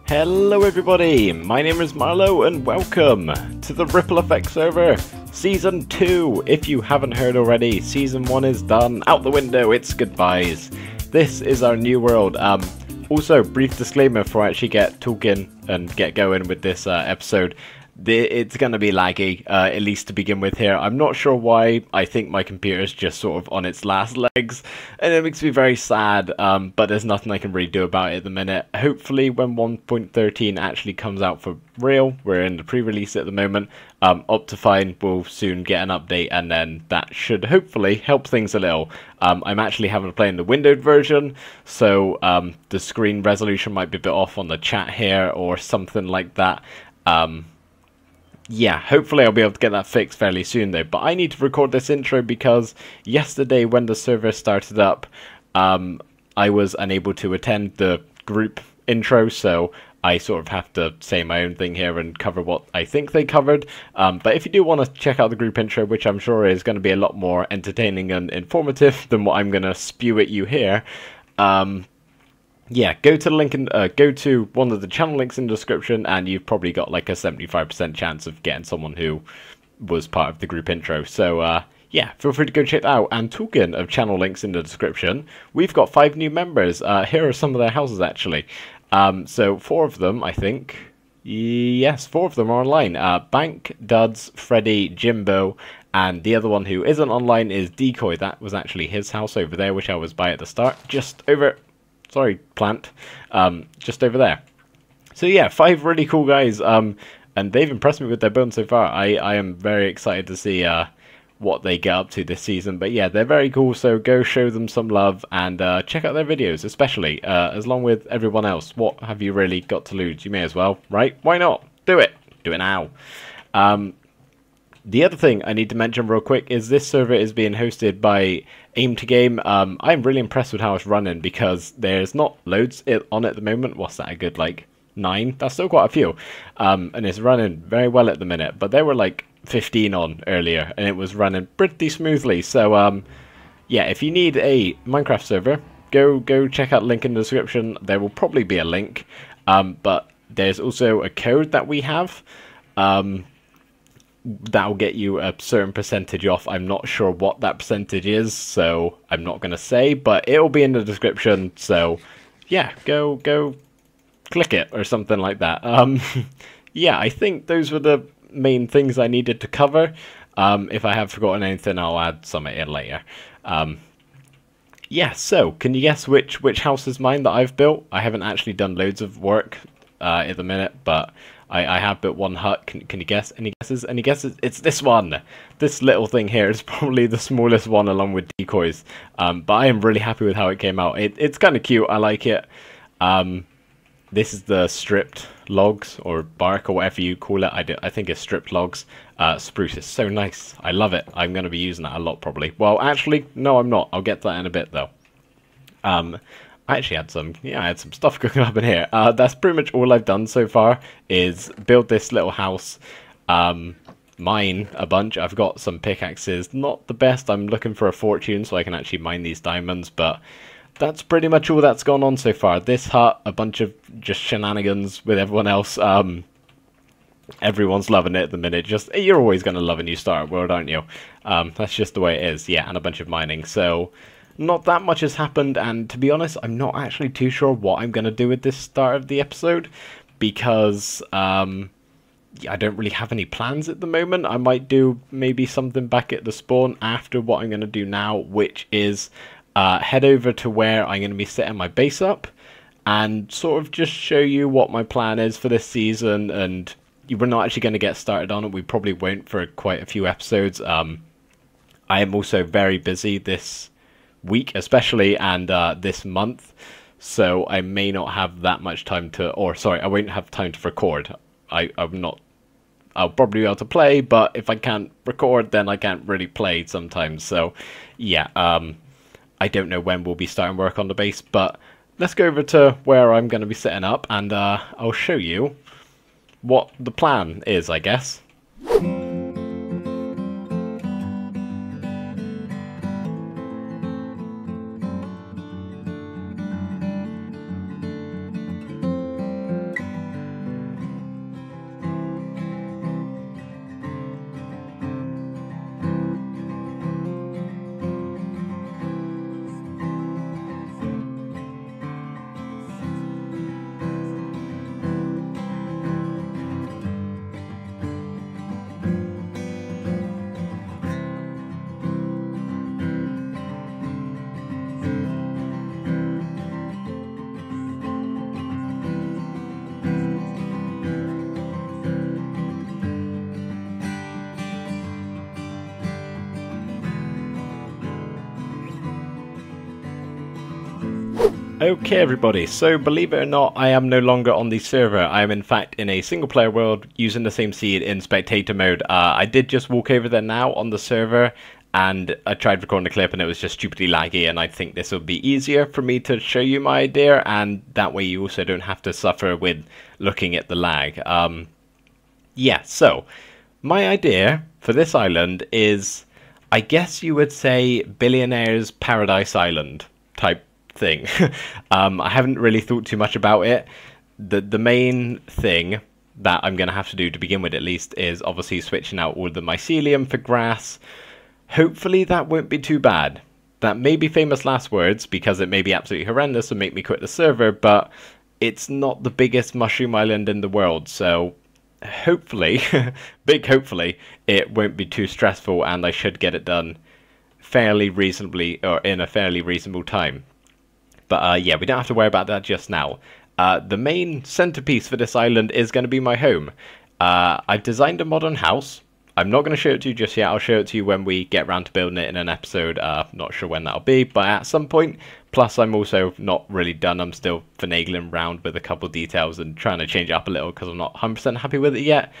Hello everybody, my name is Marlo and welcome to the Ripple Effect server, Season 2. If you haven't heard already, Season 1 is done, out the window, it's goodbyes. This is our new world. Also, brief disclaimer before I actually get talking and get going with this episode. It's going to be laggy, at least to begin with here. I'm not sure why. I think my computer is just sort of on its last legs, and it makes me very sad, but there's nothing I can really do about it at the minute. Hopefully when 1.13 actually comes out for real, we're in the pre-release at the moment, Optifine will soon get an update, and then that should hopefully help things a little. I'm actually having to play in the windowed version, so the screen resolution might be a bit off on the chat here or something like that. Yeah, hopefully I'll be able to get that fixed fairly soon though, but I need to record this intro because yesterday when the server started up, I was unable to attend the group intro, so I sort of have to say my own thing here and cover what I think they covered. But if you do want to check out the group intro, which I'm sure is going to be a lot more entertaining and informative than what I'm going to spew at you here, yeah, go to the link in, go to one of the channel links in the description, and you've probably got like a 75% chance of getting someone who was part of the group intro. So yeah, feel free to go check that out. And talking of channel links in the description, we've got 5 new members. Here are some of their houses actually. So 4 of them, I think. Yes, 4 of them are online. Bank, Duds, Freddy, Jimbo, and the other one who isn't online is Decoy. That was actually his house over there, which I was by at the start, just over. Sorry, plant. Just over there. So yeah, 5 really cool guys, and they've impressed me with their build so far. I am very excited to see what they get up to this season. But yeah, they're very cool, so go show them some love and check out their videos, especially, as along with everyone else. What have you really got to lose? You may as well, right? Why not? Do it. Do it now. The other thing I need to mention real quick is this server is being hosted by Aim to Game. I'm really impressed with how it's running because there's not loads on at the moment. What's that, a good like 9? That's still quite a few. And it's running very well at the minute, but there were like 15 on earlier and it was running pretty smoothly. So yeah, if you need a Minecraft server, go check out the link in the description. There will probably be a link, but there's also a code that we have. That'll get you a certain percentage off. I'm not sure what that percentage is, so I'm not going to say, but it'll be in the description, so yeah, go click it or something like that. Yeah, I think those were the main things I needed to cover. If I have forgotten anything, I'll add some in later. Yeah, so can you guess which house is mine that I've built? I haven't actually done loads of work at the minute, but I have built one hut. Can you guess? Any guesses? Any guesses? It's this one. This little thing here is probably the smallest one along with Decoy's. But I am really happy with how it came out. It's kind of cute. I like it. This is the stripped logs or bark or whatever you call it. I think it's stripped logs. Spruce is so nice. I love it. I'm going to be using that a lot probably. Well, actually, no, I'm not. I'll get to that in a bit though. I actually had some, yeah, I had some stuff cooking up in here. That's pretty much all I've done so far is build this little house, mine a bunch. I've got some pickaxes, not the best. I'm looking for a fortune so I can actually mine these diamonds, but that's pretty much all that's gone on so far. This hut, a bunch of just shenanigans with everyone else. Everyone's loving it at the minute. Just, you're always going to love a new startup world, aren't you? That's just the way it is. Yeah, and a bunch of mining. So not that much has happened, and to be honest, I'm not actually too sure what I'm going to do with this start of the episode, because I don't really have any plans at the moment. I might do maybe something back at the spawn after what I'm going to do now, which is head over to where I'm going to be setting my base up, and sort of just show you what my plan is for this season, and we're not actually going to get started on it. We probably won't for quite a few episodes. I am also very busy this week especially, and this month, so I may not have that much time to, or sorry, I won't have time to record. I'll probably be able to play, but if I can't record, then I can't really play sometimes. So yeah, I don't know when we'll be starting work on the base, but let's go over to where I'm going to be setting up, and I'll show you what the plan is, I guess. Okay everybody, so believe it or not, I am no longer on the server. I am in fact in a single player world using the same seed in spectator mode. I did just walk over there now on the server and I tried recording a clip and it was just stupidly laggy, and I think this will be easier for me to show you my idea, and that way you also don't have to suffer with looking at the lag. Yeah, so my idea for this island is, I guess you would say, Billionaire's Paradise Island type thing. I haven't really thought too much about it. The main thing that I'm going to have to do to begin with, at least, is obviously switching out all the mycelium for grass. Hopefully that won't be too bad. That may be famous last words, because it may be absolutely horrendous and make me quit the server, but it's not the biggest mushroom island in the world, so hopefully, big hopefully, it won't be too stressful and I should get it done fairly reasonably, or in a fairly reasonable time. But yeah, we don't have to worry about that just now. The main centerpiece for this island is going to be my home. I've designed a modern house. I'm not going to show it to you just yet. I'll show it to you when we get around to building it in an episode. Not sure when that'll be, but at some point. Plus, I'm also not really done. I'm still finagling around with a couple details and trying to change it up a little because I'm not 100% happy with it yet,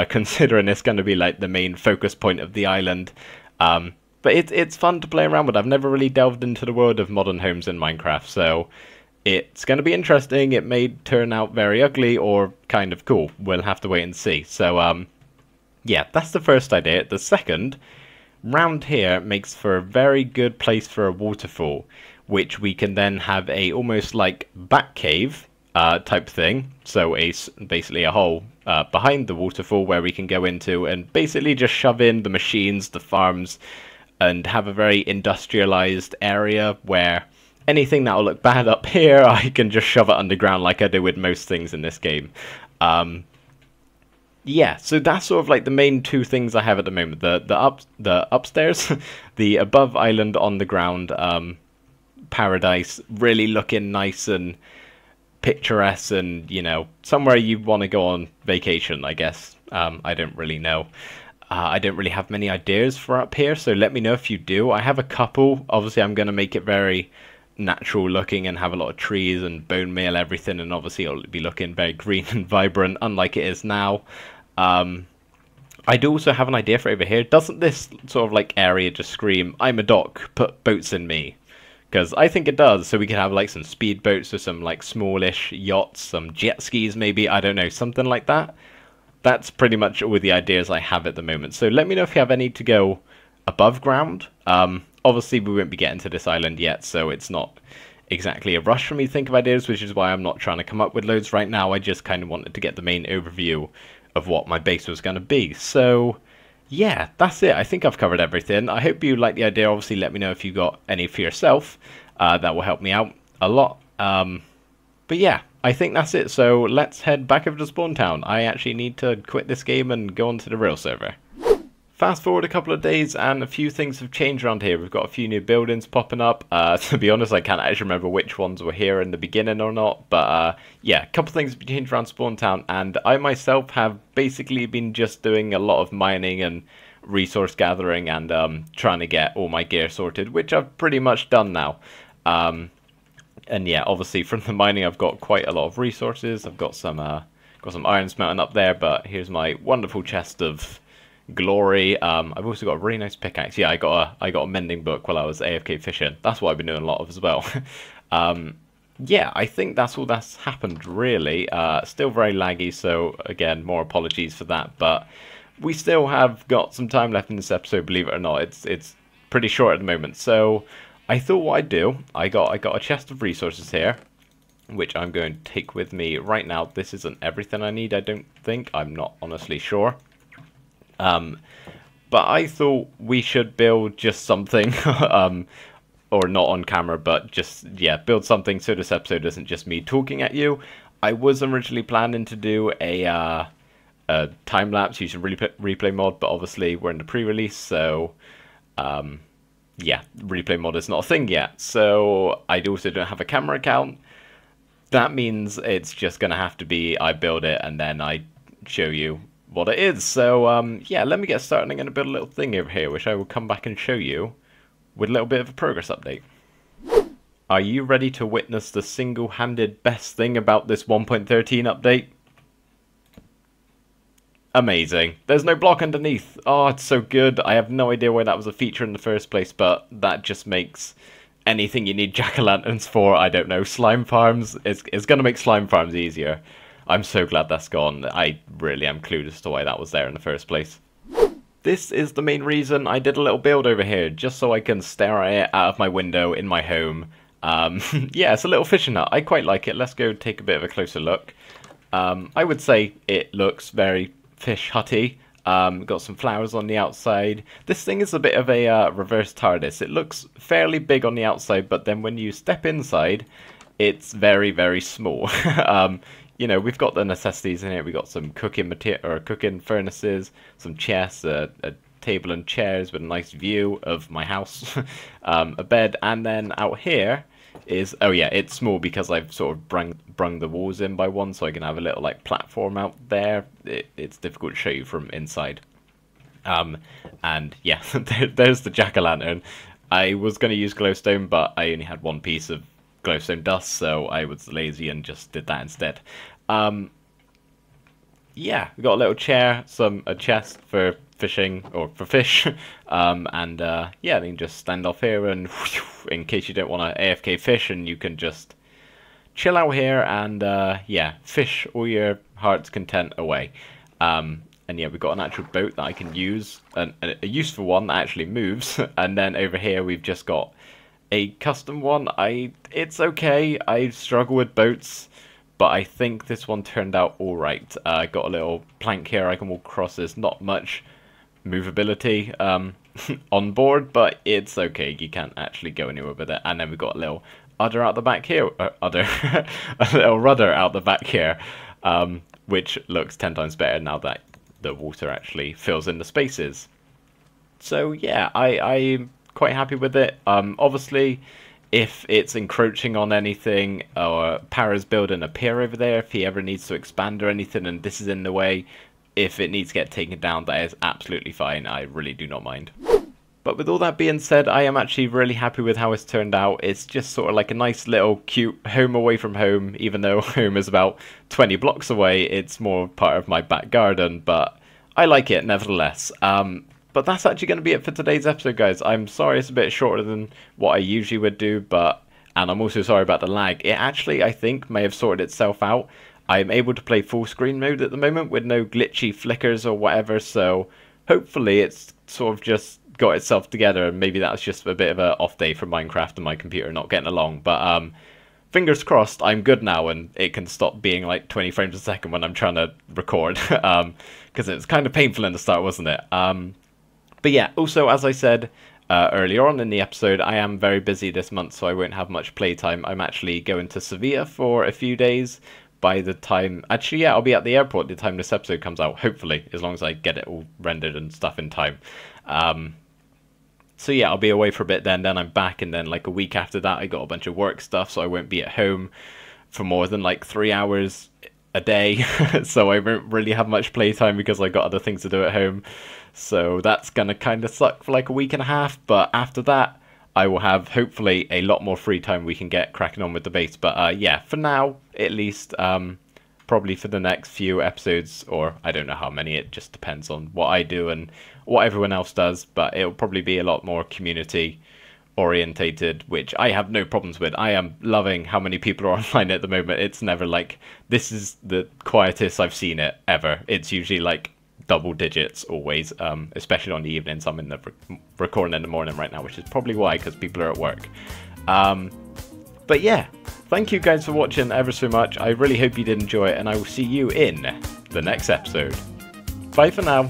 considering it's going to be like the main focus point of the island. But it's fun to play around with. I've never really delved into the world of modern homes in Minecraft, so it's going to be interesting. It may turn out very ugly or kind of cool. We'll have to wait and see. So, yeah, that's the first idea. The second, round here makes for a very good place for a waterfall, which we can then have a almost like bat cave type thing. So basically a hole behind the waterfall where we can go into and basically just shove in the machines, the farms, and have a very industrialized area where anything that will look bad up here, I can just shove it underground like I do with most things in this game. Yeah, so that's sort of like the main two things I have at the moment. The upstairs, the above island on the ground paradise, really looking nice and picturesque and, you know, somewhere you want to go on vacation, I guess. I don't really know. I don't really have many ideas for up here, so let me know if you do. I have a couple. Obviously, I'm going to make it very natural looking and have a lot of trees and bone meal, everything, and obviously it'll be looking very green and vibrant, unlike it is now. I do also have an idea for over here. Doesn't this sort of like area just scream, I'm a dock, put boats in me? Because I think it does, so we can have like some speedboats or some like smallish yachts, some jet skis maybe, I don't know, something like that. That's pretty much all the ideas I have at the moment. So let me know if you have any to go above ground. Obviously, we won't be getting to this island yet, so it's not exactly a rush for me to think of ideas, which is why I'm not trying to come up with loads right now. I just kind of wanted to get the main overview of what my base was going to be. So, yeah, that's it. I think I've covered everything. I hope you like the idea. Obviously, let me know if you got any for yourself. That will help me out a lot. But yeah, I think that's it, so let's head back over to Spawn Town. I actually need to quit this game and go on to the real server. Fast forward a couple of days and a few things have changed around here. We've got a few new buildings popping up. To be honest, I can't actually remember which ones were here in the beginning or not. But yeah, a couple of things have changed around Spawn Town, and I myself have basically been just doing a lot of mining and resource gathering and trying to get all my gear sorted, which I've pretty much done now. And yeah, obviously from the mining, I've got quite a lot of resources. I've got some iron smelting up there, but here's my wonderful chest of glory. I've also got a really nice pickaxe. Yeah, I got a mending book while I was AFK fishing. That's what I've been doing a lot of as well. Yeah, I think that's all that's happened really. Still very laggy, so again, more apologies for that. But we still have got some time left in this episode. Believe it or not, it's pretty short at the moment. So I thought what I'd do, I got a chest of resources here, which I'm going to take with me right now. This isn't everything I need, I don't think. I'm not honestly sure. But I thought we should build just something, or not on camera, but just, yeah, build something so this episode isn't just me talking at you. I was originally planning to do a time-lapse using replay mod, but obviously we're in the pre-release, so yeah, replay mod is not a thing yet. So I also don't have a camera account. That means it's just going to have to be I build it and then I show you what it is. So yeah, let me get started. I'm going to build a little thing over here, which I will come back and show you with a little bit of a progress update. Are you ready to witness the single-handed best thing about this 1.13 update? Amazing. There's no block underneath. Oh, it's so good. I have no idea why that was a feature in the first place, but that just makes anything you need jack-o'-lanterns for, I don't know, slime farms, it's going to make slime farms easier. I'm so glad that's gone. I really am clueless as to why that was there in the first place. This is the main reason I did a little build over here, just so I can stare at it out of my window in my home. Yeah, it's a little fishing hut. I quite like it. Let's go take a bit of a closer look. I would say it looks very fish hutty. Got some flowers on the outside. This thing is a bit of a reverse TARDIS. It looks fairly big on the outside, but then when you step inside, it's very, very small. You know, we've got the necessities in here. We've got some cooking material, or cooking furnaces, some chests, a table and chairs with a nice view of my house, a bed, and then out here is, oh yeah, it's small because I've sort of brung the walls in by one, so I can have a little like platform out there. It's difficult to show you from inside. And yeah, there's the jack-o'-lantern. I was going to use glowstone, but I only had one piece of glowstone dust, so I was lazy and just did that instead. Yeah, we got a little chair, a chest for fishing, or for fish, and yeah, you can just stand off here and in case you don't want to AFK fish, and you can just chill out here and yeah, fish all your heart's content away. And yeah, we've got an actual boat that I can use, a useful one that actually moves, and then over here we've just got a custom one. It's okay, I struggle with boats, but I think this one turned out alright. I got a little plank here I can walk across. There's not much movability on board, but it's okay. You can't actually go anywhere with it. And then we've got a little udder out the back here, a little rudder out the back here, which looks 10 times better now that the water actually fills in the spaces. So yeah, I'm quite happy with it. Obviously, if it's encroaching on anything, or Para's building a pier over there, if he ever needs to expand or anything and this is in the way, if it needs to get taken down, that is absolutely fine. I really do not mind. But with all that being said, I am actually really happy with how it's turned out. It's just sort of like a nice little cute home away from home, even though home is about 20 blocks away. It's more part of my back garden, but I like it nevertheless. But that's actually going to be it for today's episode, guys. I'm sorry it's a bit shorter than what I usually would do, and I'm also sorry about the lag. It actually, I think, may have sorted itself out. I'm able to play full screen mode at the moment with no glitchy flickers or whatever, so hopefully it's sort of just got itself together, and maybe that's just a bit of an off day for Minecraft and my computer not getting along. But fingers crossed, I'm good now and it can stop being like 20 frames a second when I'm trying to record, because it was kind of painful in the start, wasn't it? But yeah, also, as I said earlier on in the episode, I am very busy this month, so I won't have much playtime. I'm actually going to Sevilla for a few days. By the time... Actually, yeah, I'll be at the airport the time this episode comes out, hopefully, as long as I get it all rendered and stuff in time. So yeah, I'll be away for a bit then I'm back, and then like a week after that I got a bunch of work stuff, so I won't be at home for more than like 3 hours a day. So I won't really have much playtime because I got other things to do at home. So that's gonna kind of suck for like a week and a half, but after that I will have hopefully a lot more free time. We can get cracking on with the base. But yeah, for now at least, probably for the next few episodes, or I don't know how many, it just depends on what I do and what everyone else does, but it'll probably be a lot more community orientated, which I have no problems with. I am loving how many people are online at the moment. It's never like, this is the quietest I've seen it ever. It's usually like double digits always, especially on the evenings. I'm in the recording in the morning right now, which is probably why, because people are at work. But yeah, thank you guys for watching ever so much. I really hope you did enjoy it, and I will see you in the next episode. Bye for now.